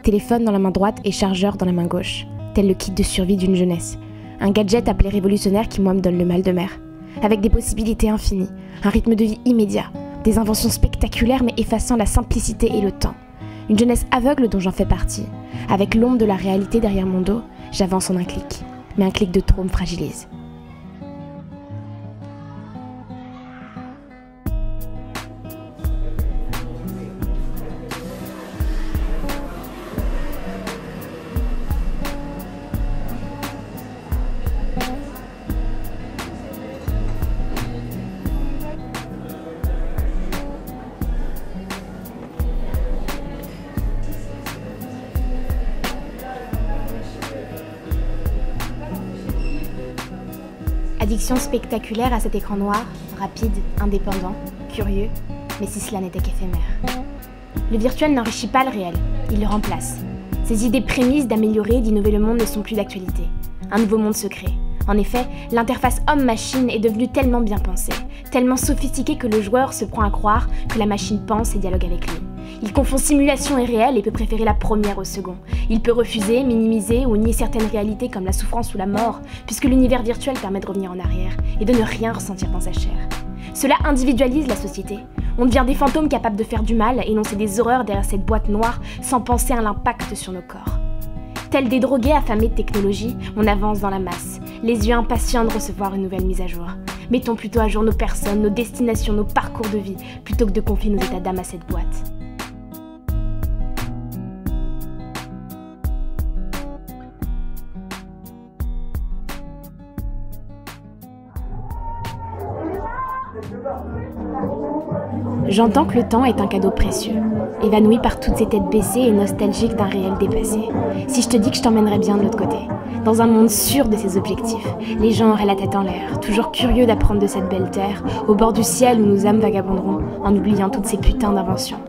téléphone dans la main droite et chargeur dans la main gauche, tel le kit de survie d'une jeunesse. Un gadget appelé révolutionnaire qui, moi, me donne le mal de mer. Avec des possibilités infinies, un rythme de vie immédiat, des inventions spectaculaires mais effaçant la simplicité et le temps. Une jeunesse aveugle dont j'en fais partie. Avec l'ombre de la réalité derrière mon dos, j'avance en un clic. Mais un clic de trop me fragilise. Addiction spectaculaire à cet écran noir, rapide, indépendant, curieux, mais si cela n'était qu'éphémère. Le virtuel n'enrichit pas le réel, il le remplace. Ces idées prémices d'améliorer, d'innover le monde ne sont plus d'actualité. Un nouveau monde se crée. En effet, l'interface homme-machine est devenue tellement bien pensée, tellement sophistiquée que le joueur se prend à croire que la machine pense et dialogue avec lui. Il confond simulation et réel et peut préférer la première au second. Il peut refuser, minimiser ou nier certaines réalités comme la souffrance ou la mort, puisque l'univers virtuel permet de revenir en arrière et de ne rien ressentir dans sa chair. Cela individualise la société. On devient des fantômes capables de faire du mal, énoncer des horreurs derrière cette boîte noire sans penser à l'impact sur nos corps. Tels des drogués affamés de technologie, on avance dans la masse, les yeux impatients de recevoir une nouvelle mise à jour. Mettons plutôt à jour nos personnes, nos destinations, nos parcours de vie, plutôt que de confier nos états d'âme à cette boîte. J'entends que le temps est un cadeau précieux, évanoui par toutes ces têtes baissées et nostalgiques d'un réel dépassé. Si je te dis que je t'emmènerais bien de l'autre côté, dans un monde sûr de ses objectifs, les gens auraient la tête en l'air, toujours curieux d'apprendre de cette belle terre, au bord du ciel où nos âmes vagabonderont, en oubliant toutes ces putains d'inventions.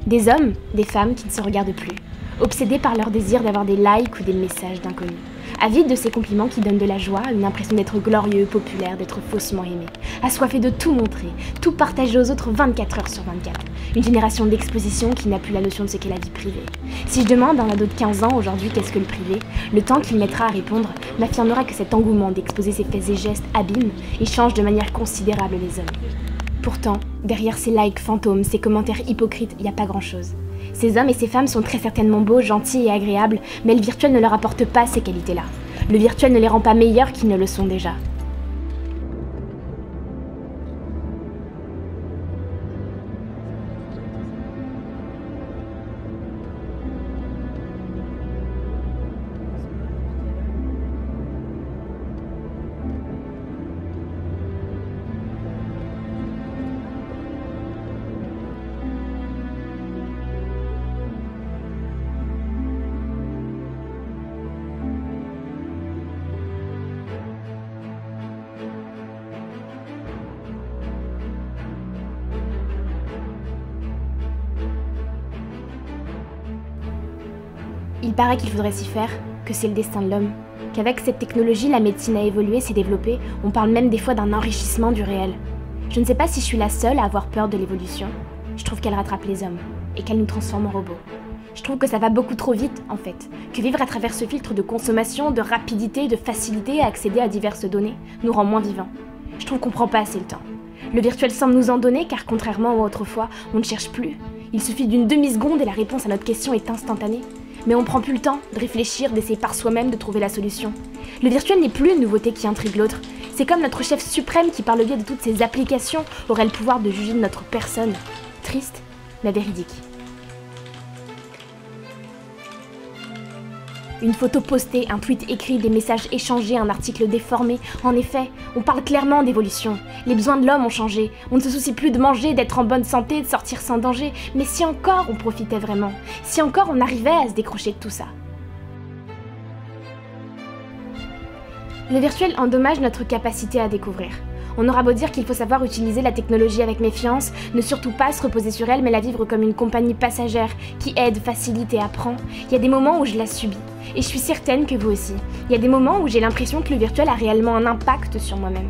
Des hommes, des femmes qui ne se regardent plus, obsédés par leur désir d'avoir des likes ou des messages d'inconnus. Avides de ces compliments qui donnent de la joie, une impression d'être glorieux, populaire, d'être faussement aimé. Assoiffés de tout montrer, tout partager aux autres 24 heures sur 24. Une génération d'exposition qui n'a plus la notion de ce qu'est la vie privée. Si je demande à un ado de 15 ans aujourd'hui qu'est-ce que le privé, le temps qu'il mettra à répondre m'affirmera que cet engouement d'exposer ses faits et gestes abîme et change de manière considérable les hommes. Pourtant, derrière ces likes fantômes, ces commentaires hypocrites, il n'y a pas grand-chose. Ces hommes et ces femmes sont très certainement beaux, gentils et agréables, mais le virtuel ne leur apporte pas ces qualités-là. Le virtuel ne les rend pas meilleurs qu'ils ne le sont déjà. Il paraît qu'il faudrait s'y faire, que c'est le destin de l'homme, qu'avec cette technologie, la médecine a évolué, s'est développée, on parle même des fois d'un enrichissement du réel. Je ne sais pas si je suis la seule à avoir peur de l'évolution. Je trouve qu'elle rattrape les hommes, et qu'elle nous transforme en robots. Je trouve que ça va beaucoup trop vite, en fait, que vivre à travers ce filtre de consommation, de rapidité, de facilité à accéder à diverses données nous rend moins vivants. Je trouve qu'on prend pas assez le temps. Le virtuel semble nous en donner, car contrairement à autrefois, on ne cherche plus. Il suffit d'une demi-seconde et la réponse à notre question est instantanée. Mais on prend plus le temps de réfléchir, d'essayer par soi-même de trouver la solution. Le virtuel n'est plus une nouveauté qui intrigue l'autre. C'est comme notre chef suprême qui, par le biais de toutes ces applications, aurait le pouvoir de juger de notre personne. Triste, mais véridique. Une photo postée, un tweet écrit, des messages échangés, un article déformé. En effet, on parle clairement d'évolution. Les besoins de l'homme ont changé. On ne se soucie plus de manger, d'être en bonne santé, de sortir sans danger. Mais si encore on profitait vraiment, si encore on arrivait à se décrocher de tout ça. Le virtuel endommage notre capacité à découvrir. On aura beau dire qu'il faut savoir utiliser la technologie avec méfiance, ne surtout pas se reposer sur elle, mais la vivre comme une compagnie passagère qui aide, facilite et apprend. Il y a des moments où je la subis. Et je suis certaine que vous aussi. Il y a des moments où j'ai l'impression que le virtuel a réellement un impact sur moi-même.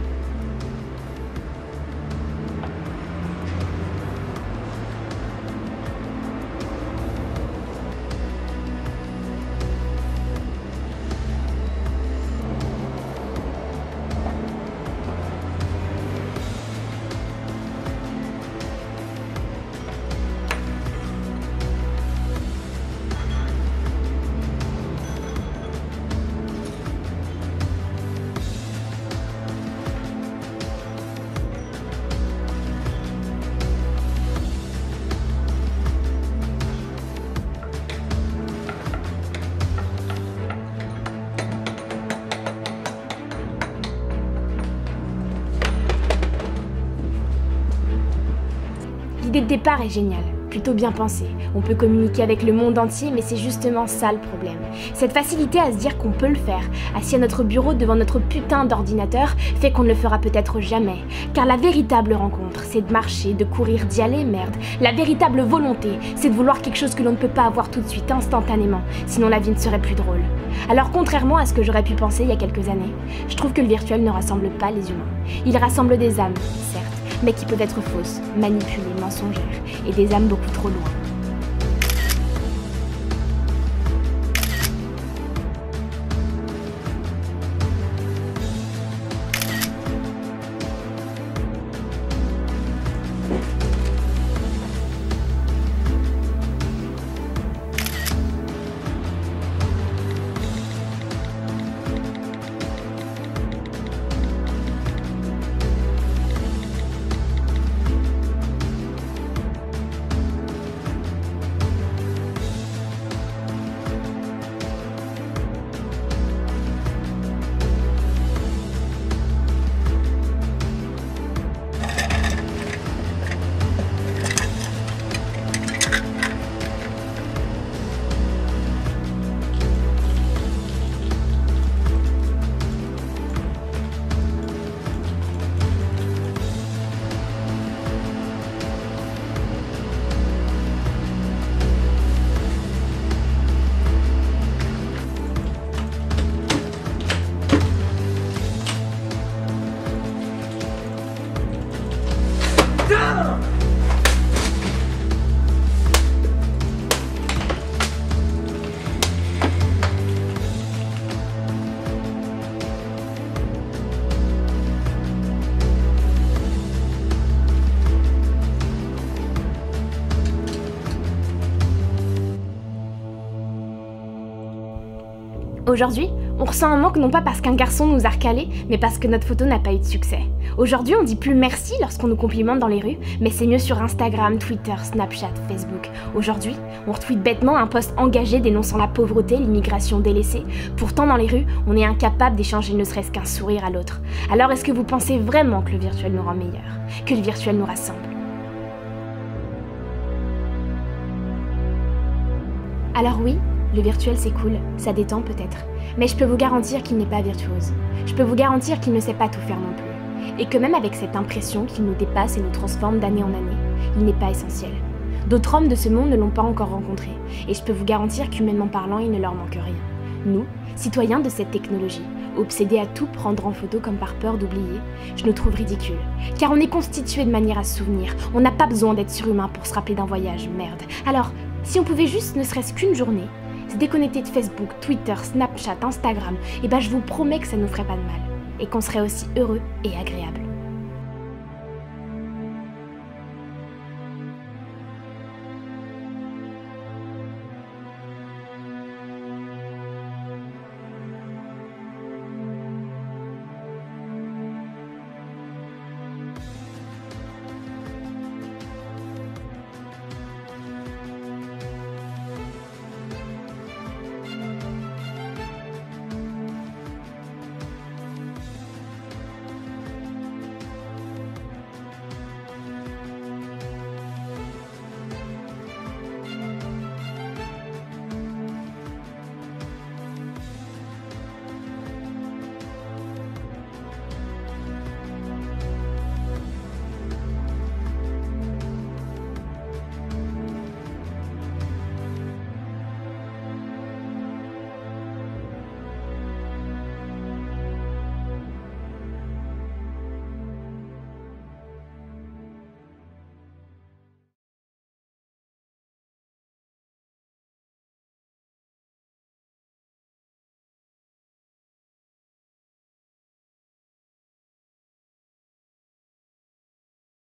L'idée de départ est géniale, plutôt bien pensée. On peut communiquer avec le monde entier, mais c'est justement ça le problème. Cette facilité à se dire qu'on peut le faire, assis à notre bureau devant notre putain d'ordinateur, fait qu'on ne le fera peut-être jamais. Car la véritable rencontre, c'est de marcher, de courir, d'y aller, merde. La véritable volonté, c'est de vouloir quelque chose que l'on ne peut pas avoir tout de suite, instantanément, sinon la vie ne serait plus drôle. Alors contrairement à ce que j'aurais pu penser il y a quelques années, je trouve que le virtuel ne rassemble pas les humains. Il rassemble des âmes, certes, mais qui peuvent être fausses, manipulées, mensongères, et des âmes beaucoup trop loin. Aujourd'hui, on ressent un manque non pas parce qu'un garçon nous a recalé, mais parce que notre photo n'a pas eu de succès. Aujourd'hui, on dit plus merci lorsqu'on nous complimente dans les rues, mais c'est mieux sur Instagram, Twitter, Snapchat, Facebook. Aujourd'hui, on retweet bêtement un post engagé dénonçant la pauvreté, l'immigration délaissée. Pourtant, dans les rues, on est incapable d'échanger ne serait-ce qu'un sourire à l'autre. Alors est-ce que vous pensez vraiment que le virtuel nous rend meilleurs, que le virtuel nous rassemble? Alors oui, le virtuel c'est cool, ça détend peut-être, mais je peux vous garantir qu'il n'est pas virtuose. Je peux vous garantir qu'il ne sait pas tout faire non plus. Et que même avec cette impression qu'il nous dépasse et nous transforme d'année en année, il n'est pas essentiel. D'autres hommes de ce monde ne l'ont pas encore rencontré, et je peux vous garantir qu'humainement parlant, il ne leur manque rien. Nous, citoyens de cette technologie, obsédés à tout prendre en photo comme par peur d'oublier, je nous trouve ridicules. Car on est constitué de manière à se souvenir, on n'a pas besoin d'être surhumain pour se rappeler d'un voyage, merde. Alors, si on pouvait juste, ne serait-ce qu'une journée, se déconnecter de Facebook, Twitter, Snapchat, Instagram, et ben je vous promets que ça nous ferait pas de mal, et qu'on serait aussi heureux et agréable.